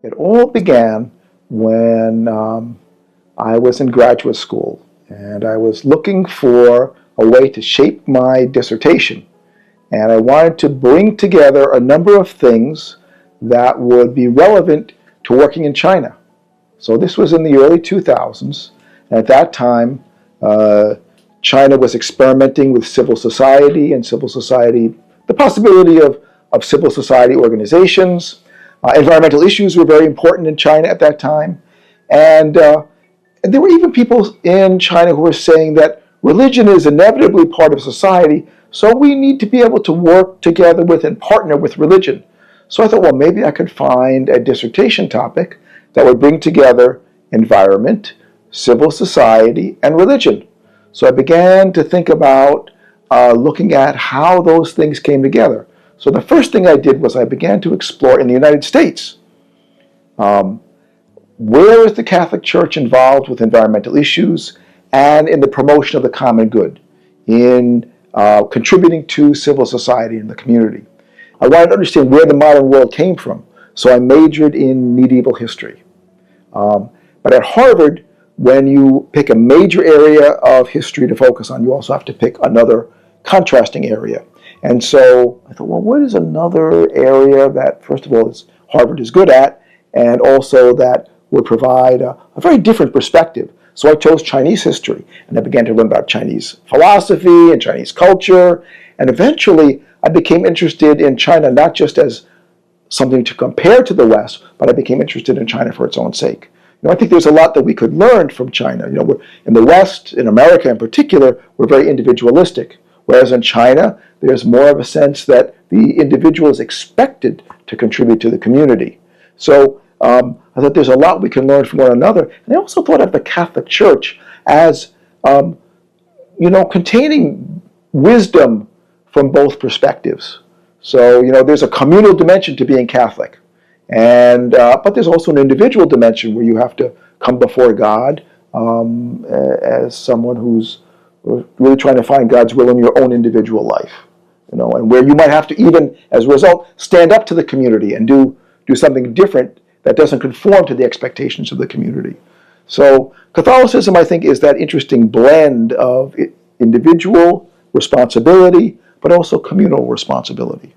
It all began when I was in graduate school and I was looking for a way to shape my dissertation. And I wanted to bring together a number of things that would be relevant to working in China. So this was in the early 2000s. And at that time, China was experimenting with civil society and the possibility of civil society organizations. Environmental issues were very important in China at that time. And there were even people in China who were saying that religion is inevitably part of society, so we need to be able to work together with and partner with religion. So I thought, well, maybe I could find a dissertation topic that would bring together environment, civil society, and religion. So I began to think about looking at how those things came together. So the first thing I did was I began to explore in the United States, where is the Catholic Church involved with environmental issues and in the promotion of the common good, in contributing to civil society in the community. I wanted to understand where the modern world came from, so I majored in medieval history. But at Harvard, when you pick a major area of history to focus on, you also have to pick another contrasting area. And so I thought, well, what is another area that, first of all, Harvard is good at, and also that would provide a very different perspective. So I chose Chinese history, and I began to learn about Chinese philosophy and Chinese culture, and eventually I became interested in China not just as something to compare to the West, but I became interested in China for its own sake. I think there's a lot that we could learn from China. We're, in the West, in America in particular, we're very individualistic, whereas in China, there's more of a sense that the individual is expected to contribute to the community. So I thought there's a lot we can learn from one another. And I also thought of the Catholic Church as, containing wisdom from both perspectives. So, there's a communal dimension to being Catholic. And but there's also an individual dimension where you have to come before God as someone who's really trying to find God's will in your own individual life. And where you might have to even, as a result, stand up to the community and do something different that doesn't conform to the expectations of the community. So Catholicism, I think, is that interesting blend of individual responsibility, but also communal responsibility.